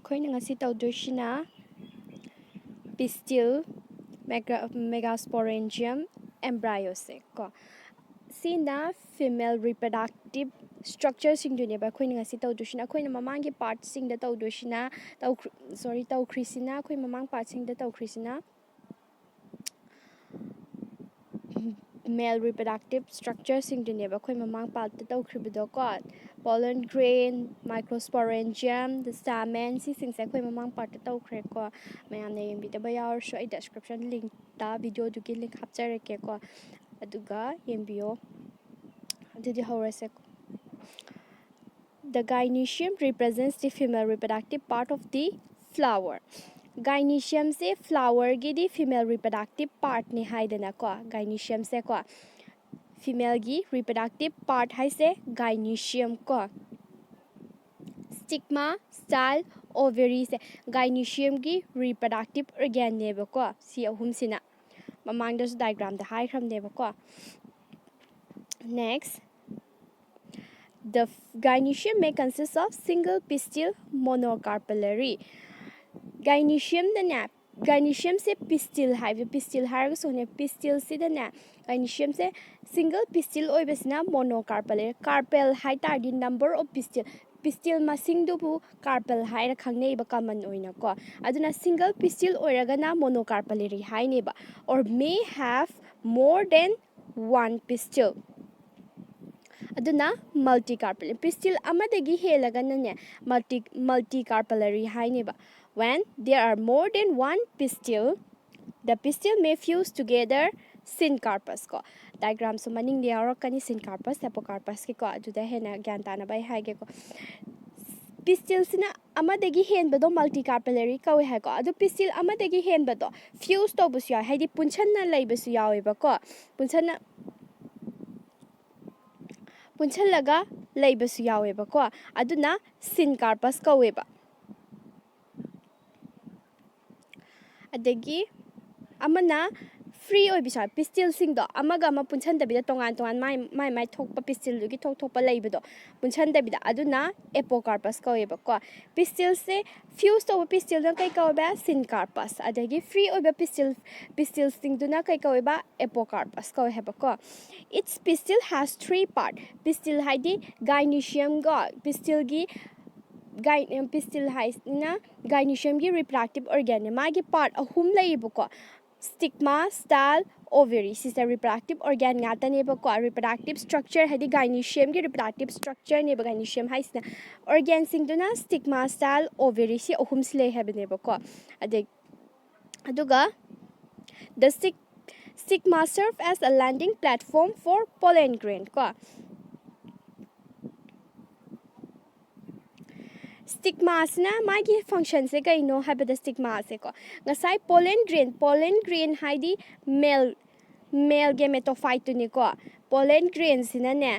ꯑꯩꯈꯣꯏꯅ ꯉꯁꯤ ꯇꯧꯗꯣꯏꯁꯤꯅ pistil, megasporangium, embryose ꯀꯣ ꯁꯤꯅ female reproductive structureꯁꯤꯡꯗꯨꯅꯦꯕ ꯑꯩꯈꯣꯏꯅ ꯉꯁꯤ ꯇꯧꯗꯣꯏꯁꯤꯅ ꯑꯩꯈꯣꯏꯅ ꯃꯃꯥꯡꯒꯤ ꯄꯥꯔꯠꯁꯤꯡꯗ ꯇꯧꯗꯣꯏꯁꯤꯅ ꯇꯧꯈ꯭ꯔꯤꯁꯤꯅ ꯑꯩꯈꯣꯏ ꯃꯃꯥꯡ ꯄꯥꯔꯠꯁꯤꯡꯗ ꯇꯧꯈ꯭ꯔꯤꯁꯤꯅ male reproductive structureꯁꯤꯡꯗꯨꯅꯦꯕ ꯑꯩꯈꯣꯏ ꯃꯃꯥꯡ ꯄꯥꯔꯠꯇ ꯇꯧꯈ꯭ꯔꯤꯕꯗꯣꯀꯣ pollen grain, microsporangium, the stamen ꯁꯤꯁꯤꯡꯁꯦ ꯑꯩꯈꯣꯏ ꯃꯃꯥꯡ ꯄꯥꯔꯠꯇ ꯇꯧꯈ꯭ꯔꯦꯀꯣ ꯃꯌꯥꯝꯅ ꯌꯦꯡꯕꯤꯗꯕ ꯌꯥꯎꯔꯁꯨ ꯑꯩ ꯗꯦꯁꯀ꯭ꯔꯤꯞꯁꯟ ꯂꯤꯡꯛꯇ ꯚꯤꯗꯤꯑꯣꯗꯨꯒꯤ ꯂꯤꯡꯛ ꯍꯥꯞꯆꯔꯛꯀꯦꯀꯣ ꯑꯗꯨꯒ ꯌꯦꯡꯕꯤꯌꯣ ꯑꯗꯨꯗꯤ ꯍꯧꯔꯁꯦ The gynoecium represents the female reproductive part of the flower. Gynoecium से flower गी female reproductive part ने हाइदना को gynoecium से को female गी reproductive part है से gynoecium को stigma, style, ovary से gynoecium गी reproductive organ ने बको सी अहुम सिना ममांग दस diagram दा हाई क्रम ने बको next. The gynoecium may consist of single pistil monocarpellary. Gynoecium gynoecium से pistil है pistil है सोने pistil से gynoecium से single pistil ओइ बसना monocarpellary carpel है ताकि number of pistil masing दुबु carpel है रखने इबा common ओइना को अदुना single pistil ओइरगना monocarpellary है नेबा or may have more than one pistil. अदुना multicarpellary pistil amadagi helagana multicarpellary haineba when there are more than one pistil the pistil may fuse together syncarpus ko diagram so maning de yarakani syncarpus apocarpus ki ko aduda hena gyan tana bai haige ko pistil sina amadagi henbado multicarpellary ko hai ko adu pistil amadagi henbado fuse to busu ya haidi punchanna leibasu yaweba ko punchanna पुंछलगा लेबसु यावेबा को अदुना syncarpus कवेबा अदगी अमना free ओइबिसा pistil सिंग दो अमगा अमा पुंछनदबिदा तोंगान तोंगान माइ थोकपा pistil दुगी थोक थोकपा लेबदो पुंछनदबिदा अदुना apocarpus कवेबा को pistil से fuse तो pistil न कई कवेबा syncarpus अदगी free ओइबा pistil सिंग दुना कई कवेबा apocarpus कवेबा को its pistil has three part pistil हाइदी gynoecium go pistil गी pistil हाइना gynoecium गी reproductive organ मागी part अहुम लेबको stigma, style, ovary sister reproductive organ ngata neba ko reproductive structure hadi gynoecium gi reproductive structure neba gynoecium haisna organ sing duna stigma, style, ovary si ahum sile habneba ko aduga the stigma serve as a landing platform for pollen grain ko stigma sina magi function se kai no have the stigma se ko ngasai pollen grain haidi male gametophyte ni ko pollen grain sina ne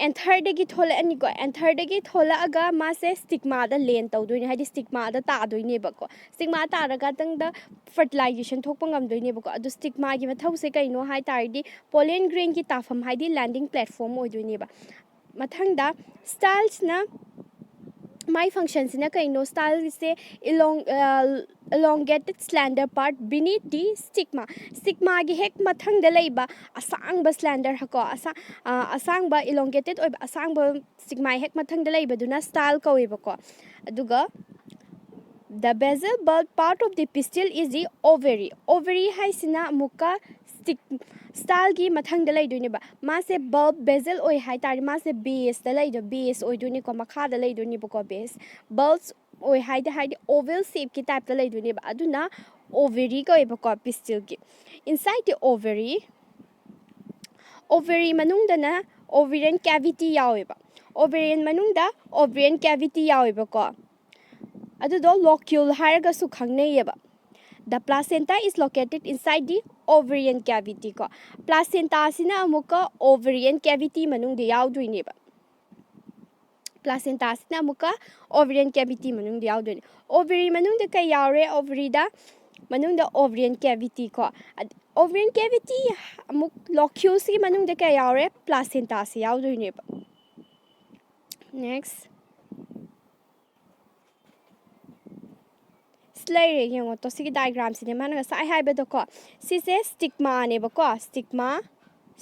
anther degi thola ani ko anther degi thola aga ma se stigma da len taw doi ni haidi stigma da ta doi ne ba ko stigma ta raga tang da fertilization thokpa ngam doi ne ba ko adu stigma gi mathau se kai no hai tardi pollen grain ki tafam haidi landing platform oi doi ne ba mathang da styles na my function sina kaino style se elongated slender part beneath the stigma gi hek mathang da leiba asang ba slender hako asang ba elongated oi asang ba stigma hek mathang da leiba duna style ko eba ko aduga the basal bulb part of the pistil is the ovary hai sina muka style gi mathang da lei duni ba ma se bulb basal oi hai tar ma se base da lei do base oi duni ko makha da lei duni ba ko base bulbs oi hai da oval shape ki type da lei duni ba aduna ovary ko ba ko pistil gi inside the ovary manung da na ovarian cavity yawe ba ovarian manung da ovarian cavity yawe ba ko adu do locule har ga su khangne ye ba the placenta is located inside the ovarian cavity ko placenta sina amuka ovarian cavity manung de yaw duine ba placenta sina amuka ovarian cavity manung de yaw duine ovary manung de kay yawre ovary da manung da ovarian cavity ko ovarian cavity amuk locule si manung de kay yawre placenta si yaw duine ba next ꯂꯩꯔꯦ ꯌꯦꯡꯉꯣ ꯇꯣ ꯁꯤꯒꯤ ꯗꯥꯏꯒ꯭ꯔꯥꯝꯁꯤꯅꯦ ꯃꯥꯅ ꯉꯁꯥꯏ ꯍꯥꯏꯕꯗꯣꯀꯣ ꯁꯤꯁꯦ ꯁ꯭ꯇꯤꯛꯃꯥꯅꯦꯕꯀꯣ ꯁ꯭ꯇꯤꯛꯃꯥ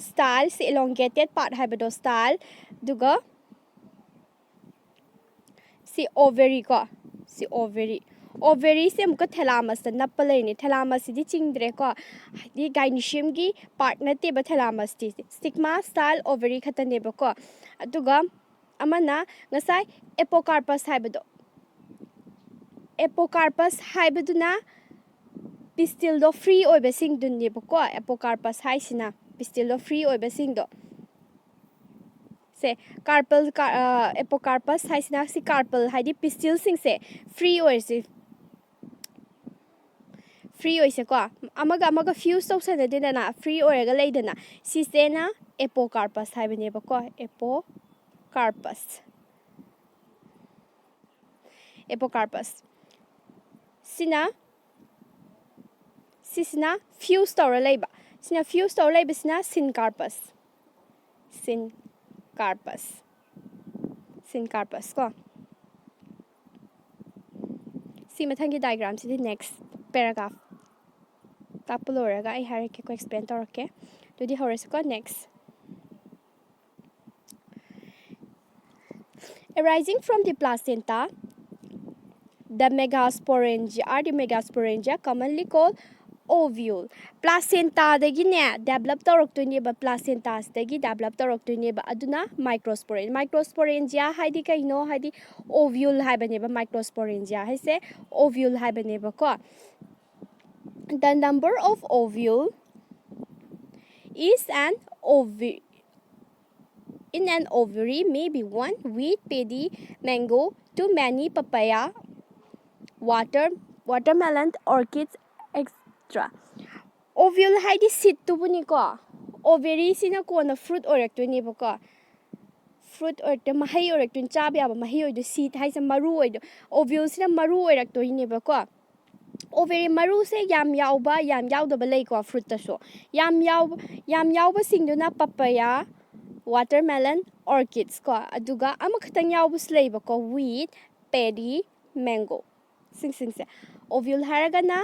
style ꯁꯤ elongated part ꯍꯥꯏꯕꯗꯣ style ꯑꯗꯨꯒ ꯁꯤ ovary ꯀꯣ ꯁꯤ ovary ovary ꯁꯦ ꯑꯃꯨꯛꯀ ꯊꯦꯂꯥꯃꯁꯇ ꯅꯞꯄ ꯂꯩꯔꯤꯅꯦ ꯊꯦꯂꯥꯃꯁꯁꯤꯗꯤ ꯆꯤꯡꯗ꯭ꯔꯦꯀꯣ ꯍꯥꯏꯗꯤ ꯒꯥꯏꯅꯤꯁꯤꯌꯝꯒꯤ ꯄꯥꯔꯠ ꯅꯠꯇꯦꯕ ꯊꯦꯂꯥꯃꯁꯇꯤ ꯁ꯭ꯇꯤꯛꯃꯥ ꯁ꯭ꯇꯥꯏꯜ ovary ꯈꯛꯇꯅꯦꯕꯀꯣ ꯑꯗꯨꯒ ꯑꯃꯅ ꯉꯁꯥꯏ ꯑꯦꯄꯣꯀꯥꯔꯄꯁ ꯍꯥꯏꯕꯗꯣ ꯑꯦꯄꯣꯀꯥꯔꯄꯁ ꯍꯥꯏꯕꯗꯨꯅ ꯄꯤꯁꯇꯤꯜꯗꯣ ꯐ꯭ꯔꯤ ꯑꯣꯏꯕꯁꯤꯡꯗꯨꯅꯦꯕꯀꯣ ꯑꯦꯄꯣꯀꯥꯔꯄꯁ ꯍꯥꯏꯁꯤꯅ ꯄꯤꯁꯇꯤꯜꯗꯣ ꯐ꯭ꯔꯤ ꯑꯣꯏꯕꯁꯤꯡꯗꯣ ꯁꯦ ꯀꯥꯔꯄꯜ ꯑꯦꯄꯣꯀꯥꯔꯄꯁ ꯍꯥꯏꯁꯤꯅ ꯁꯤ ꯀꯥꯔꯄꯜ ꯍꯥꯏꯗꯤ ꯄꯤꯁꯇꯤꯜꯁꯤꯡꯁꯦ ꯐ꯭ꯔꯤ ꯑꯣꯏꯔꯁꯤ ꯐ꯭ꯔꯤ ꯑꯣꯏꯁꯦꯀꯣ ꯑꯃꯒ ꯐ꯭ꯌꯨꯁ ꯇꯧꯁꯟꯅꯗꯦꯗꯅ ꯐ꯭ꯔꯤ ꯑꯣꯏꯔꯒ ꯂꯩꯗꯅ ꯁꯤꯁꯦꯅ ꯑꯦꯄꯣꯀꯥꯔꯄꯁ ꯍꯥꯏꯕꯅꯦꯕꯀꯣ ꯑꯦꯄꯣꯀꯥꯔꯄꯁ ꯁꯤꯁꯤꯅ ꯐ꯭ꯌꯨꯁ ꯇꯧꯔ ꯂꯩꯕ ꯁꯤꯅ ꯐ꯭ꯌꯨꯁ ꯇꯧꯔ ꯂꯩꯕꯁꯤꯅ ꯁꯤꯟꯀꯥꯔꯄꯁ ꯀꯣ ꯁꯤ ꯃꯊꯪꯒꯤ ꯗꯥꯏꯒ꯭ꯔꯥꯝꯁꯤꯗꯤ ꯅꯦꯛꯁ ꯄꯦꯔꯥꯒ꯭ꯔꯥꯐ ꯇꯥꯛꯄ ꯂꯣꯏꯔꯒ ꯑꯩ ꯍꯥꯏꯔꯛꯀꯦꯀꯣ ꯑꯦꯛꯁꯄ꯭ꯂꯦꯟ ꯇꯧꯔꯛꯀꯦ ꯑꯗꯨꯗꯤ ꯍꯧꯔꯁꯤꯀꯣ next arising from the placenta the megasporangia commonly called ovule placenta dagine develop tawroktoineba placenta sidagi develop tawroktoineba aduna microsporangia haidi kaino haidi ovule haibaneba microsporangia haise ovule haibaneba ko the number of ovule is in an ovary may be one wheat, paddy, mango, too many papaya, watermelon, orchids, etc. Ovule haidi seed tubuni ko. Ovary sina ko na fruit oraktoineba ko. Fruit orakto mahay oraktoin chabi aba mahay oido seed haisa maru oido. Ovule sina maru oraktoineba ko. Ovary maru se yam yaudaba lay ko fruit taso. Yam yauba singduna papaya, watermelon, orchids ko aduga amakhtang yaubus leyba ko wheat, paddy, mango singse ovule haragana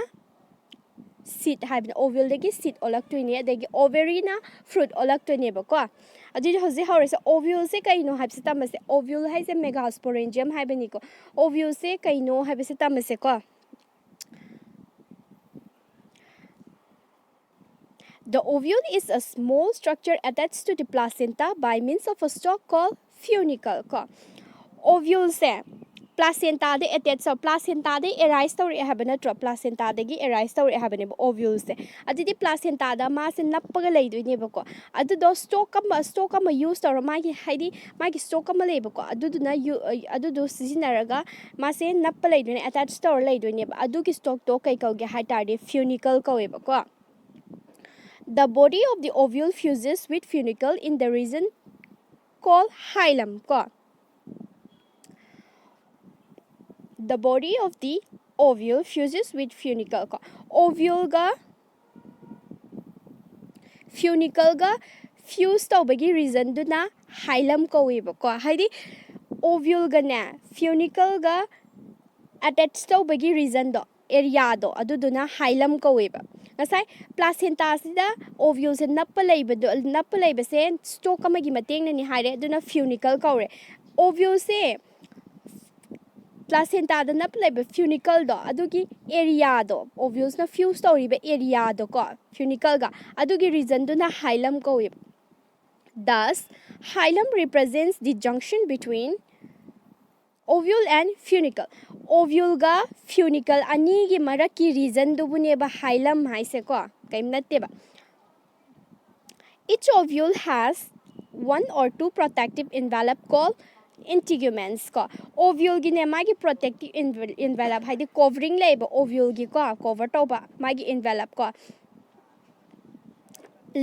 seed haibna ovule dagi seed olaktoine adagi ovary na fruit olaktoine ba ko adudi hoji hawrese ovule se kaino haibse tamase ovule haise megasporangium haibani ko ovule se kaino haibse tamase ko The ovule is a small structure attached to the placenta by means of a stalk called funicle. Ovule se placenta de attached so placenta de arise tawri habana tro placenta de gi arise tawri habane ovule se adidi placenta da ma se nappaga leidoine ba ko adu do stalk ama use tawra magi haidi magi stalk ama leiba ko adu na adu do sizinaraga ma se nappa leidoine attached tawra leidoine ba adu ki stalk to kai kauge haitade funicle kaweba ko The body of the ovule fuses with funicle in the region called hilum. The body of the ovule fuses with funicle. Ovule ga funicle ga fuse tawbagi region duna hilum kaweba ko. Haidi ovule ga na funicle ga attached tawbagi region do area do aduduna hilum kaweba. Ngasai placenta sida ovule se nappa leiba se stalk amagi mateng na ni haire aduna funicle kawre ovule se placenta da nappa leiba funicle do adugi area do ovules na fuse tawriba area do ko funicle ga adugi region do na hilum kaweb thus hilum represents the junction between ovule and funicle ovule ga funicle ani gi maraki region do bune ba hilum haise ko kaim natte ba each ovule has one or two protective envelope called integuments ko ovule gi ne magi protective envelope haidi covering leiba ovule gi ko cover toba magi envelope ko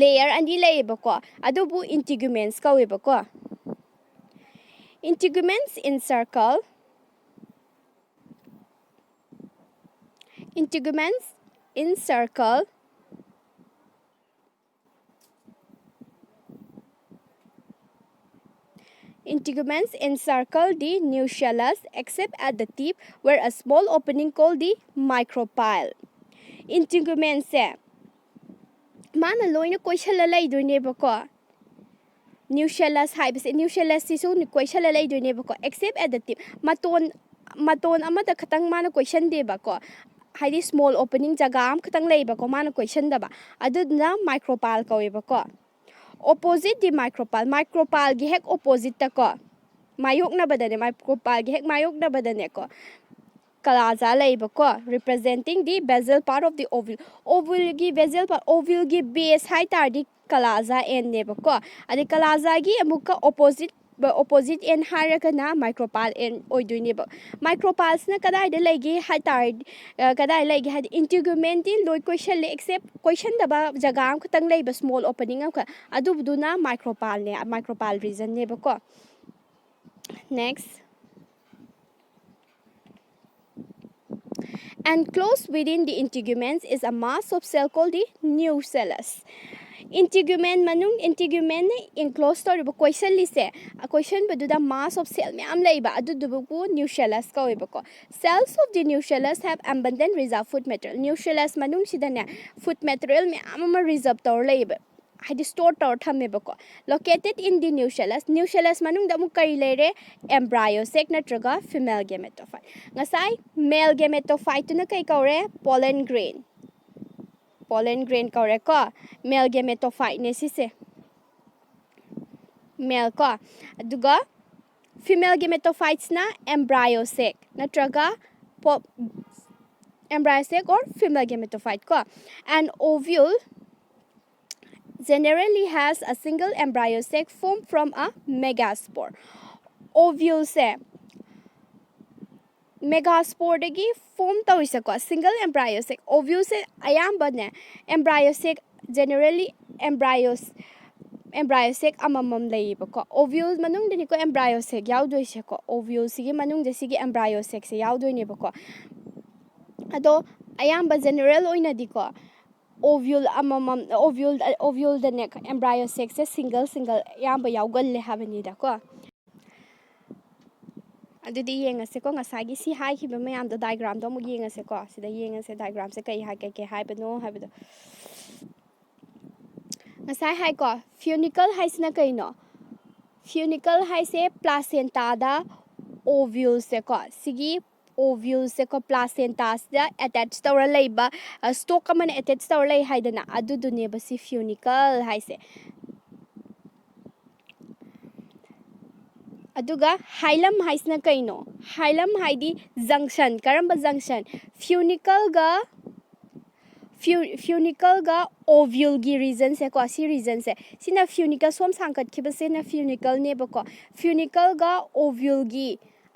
layer ani leiba ko adubu integuments ka weba ko integuments encircle Integuments encircle the nucellus except at the tip where a small opening called the micropyle. Integuments se mana loina koishala laidune bako. Nucellus haibase nucellus sisu koishala laidune bako except at the tip. Maton amada khatang mana koishan de bako. Haidi small opening jaga am khatang lai bako mana koishan daba. Adudna micropyle kawe bako. Opposite the micropyle gi hek opposite ta ko mayok na badane micropyle gi hek mayok na badane ko kalaza laiba ko representing the basal part of the ovule gi basal part ovule gi base hai tar di kalaza end ne ba ko adi kalaza gi amuka opposite end harakana micropyle end oidune ba micropyles na kadai de legi hai tar kadai legi had integument in loi question le except question da ba jaga am khatang lei ba small opening am ka adu buduna micropyle region ne ba ko next enclosed within the integuments is a mass of cell called the nucellus. Integument manung integument enclosed story ba question lise a question baduda mass of cell me am laiba adu dubu nucellus ka oiba ko cells of the nucellus have abundant reserve food material nucellus manung sidane food material me am reserve tor laiba hadi store tor thamme ba ko located in the nucellus manung da mu kari lere embryo sac natraga female gametophyte ngasai male gametophyte na kai kaure pollen grain kaure ko male gametophyte ne sise male ko aduga female gametophytes na embryo sac natraga embryo sac or female gametophyte ko an ovule generally has a single embryo sac formed from a megaspore ovule se megaspore dagi form tawisa ko single embryo sac ovule se ayamba ne embryo sac generally embryo sac amamam leiba ko ovule manung deni ko embryo sac yaudoi se ko ovule sigi manung de sigi embryo sac se yaudoi ne ba ko ado ayamba general oina di ko ovule amamam ovule the neck embryo sac se single yamba yaugal le habani da ko adudi yengase ko ngasagi si hai ki ba mayam da diagram do mu yengase ko sida yengase diagram se kai hai bano habado ngasai hai ko funicle hai sina kai no funicle hai se placenta da ovule se ko sigi ovule se ko placenta da attached tawra leiba stalk man attached tawra lei hai dana adu dune ba si funicle hai se aduga hilum haisna kaino hilum haidi junction karamba junction funicle ga ovule gi region se ko si region se sina funicle som sangkat khibase na funicle ne ba ko funicle ga ovule gi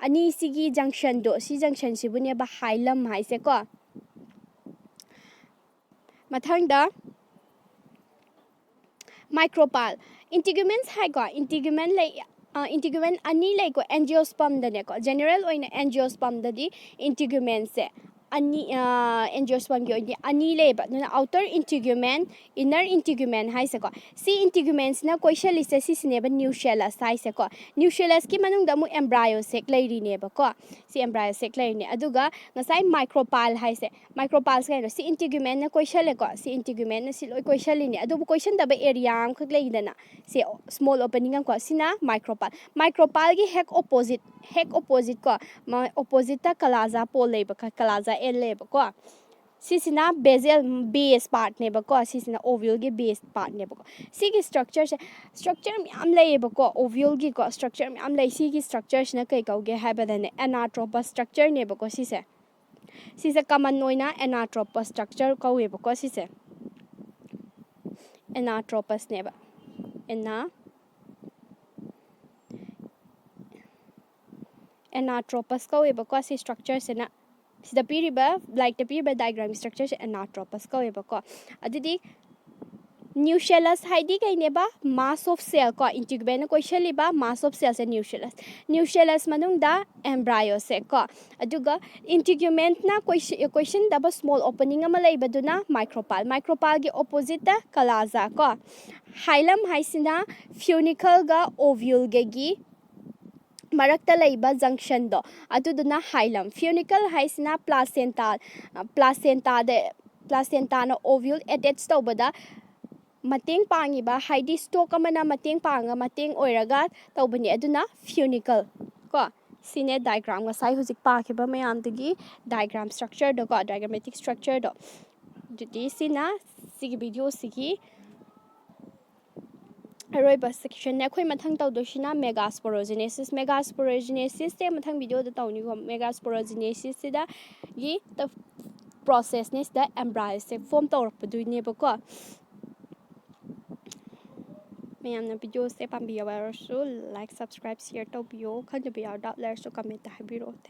ani sigi junction do si junction si bune ba hilum haise ko mathang da micropyle integuments hai ko integument lai integument ani lai ko angiosperm da ne ko general oina angiosperm da di integument se ani angiosperm gi oina ani lai ba na outer integument inner integument hai se ko si integuments na question list si sine ba nucellus hai se ko nucellus ki manung da mu embryo sac lai ri ne ba ko si embryo sac lai ne aduga ngasai micropyle hai se micropyle kai si integument na question le ko si integument na si loi question li ne adu question da ba area am khak lai dana si small opening am ko sina micropyle gi hek opposite ko ma opposite ta kalaza pole le ba kalaza el le ba ko sisina basal base part ne ba ko sisina ovule gi base part ne ba ko sigi structure mi am lai ba ko ovule gi ko structure mi am lai sigi structure na kai kau ge ha ba ne anatropous structure ne ba ko sise common noina anatropous structure kau e ba ko sise anatropous ne ba anatropous kau e ba ko si structure se na sida piriba like the piriba diagram structure se anatropous kau e ba ko adidi nucellus haidi kai ne ba mass of cell ko integument ko sheli ba mass of cells nucellus manung da embryo se ko aduga integument na question da ba small opening ama lai baduna micropyle gi opposite da kalaza ko hilum haisina funicle ga ovule gi ꯃꯔꯛꯇ ꯂꯩꯕ ꯖꯪꯁꯟꯗꯣ ꯑꯗꯨꯗꯨꯅ ꯍꯥꯏꯂꯝ ꯐ꯭ꯌꯨꯅꯤꯀꯜ ꯍꯥꯏꯁꯤꯅ ꯄ꯭ꯂꯥꯁꯦꯟꯇꯥꯅ ꯑꯣꯚ꯭ꯌꯨꯜ attach ꯇꯧꯕꯗ ꯃꯇꯦꯡ ꯄꯥꯡꯉꯤꯕ ꯍꯥꯏꯗꯤ stock ꯑꯃꯅ ꯃꯇꯦꯡ ꯑꯣꯏꯔꯒ ꯇꯧꯕꯅꯤ ꯑꯗꯨꯅ ꯐ꯭ꯌꯨꯅꯤꯀꯜ ꯀꯣ ꯁꯤꯅꯦ ꯗꯥꯏꯒ꯭ꯔꯥꯝ ꯉꯁꯥꯏ ꯍꯧꯖꯤꯛ ꯄꯥꯈꯤꯕ ꯃꯌꯥꯝꯗꯨꯒꯤ ꯗꯥꯏꯒ꯭ꯔꯥꯝ ꯁ꯭ꯇ꯭ꯔꯛꯆꯔꯗꯣ ꯀꯣ ꯗꯥꯏꯒ꯭ꯔꯥꯃꯦꯇꯤꯛ ꯁ꯭ꯇ꯭ꯔꯛꯆꯔꯗꯣ ꯑꯗꯨꯗꯤ ꯁꯤꯅ ꯁꯤꯒꯤ ꯚꯤꯗꯤꯑꯣꯁꯤꯒꯤ ꯑꯔꯣꯏꯕ ꯁꯦꯛꯁꯟꯅꯦ ꯑꯩꯈꯣꯏ ꯃꯊꯪ ꯇꯧꯗꯣꯏꯁꯤꯅ ꯃꯦꯒꯥꯁꯄꯣꯔꯣꯖꯤꯅꯦꯁꯤꯁꯁꯦ ꯃꯊꯪ ꯚꯤꯗꯤꯑꯣꯗ ꯇꯧꯅꯤꯀꯣ ꯃꯦꯒꯥꯁꯄꯣꯔꯣꯖꯤꯅꯦꯁꯤꯁꯁꯤꯗꯒꯤ ꯄ꯭ꯔꯣꯁꯦꯁꯅꯦ ꯁꯤꯗ ꯑꯦꯝꯕ꯭ꯔꯥꯏꯁꯁꯦ ꯐꯣꯝ ꯇꯧꯔꯛꯄꯗꯣꯏꯅꯦꯕꯀꯣ ꯃꯌꯥꯝꯅ ꯚꯤꯗꯤꯑꯣꯁꯦ ꯄꯥꯝꯕꯤꯌꯣ ꯍꯥꯏꯔꯁꯨ ꯂꯥꯏꯛ ꯁꯕꯁꯀ꯭ꯔꯥꯏꯕ ꯁꯤꯌꯔ ꯇꯧꯕꯤꯌꯣ ꯈꯪꯗꯕ ꯌꯥꯎꯔ ꯗꯥꯎꯠ ꯂꯩꯔꯁꯨ ꯀꯃꯦꯟꯇ ꯍꯥꯏꯕꯤꯔꯛꯑꯣ ꯊꯦꯡꯛ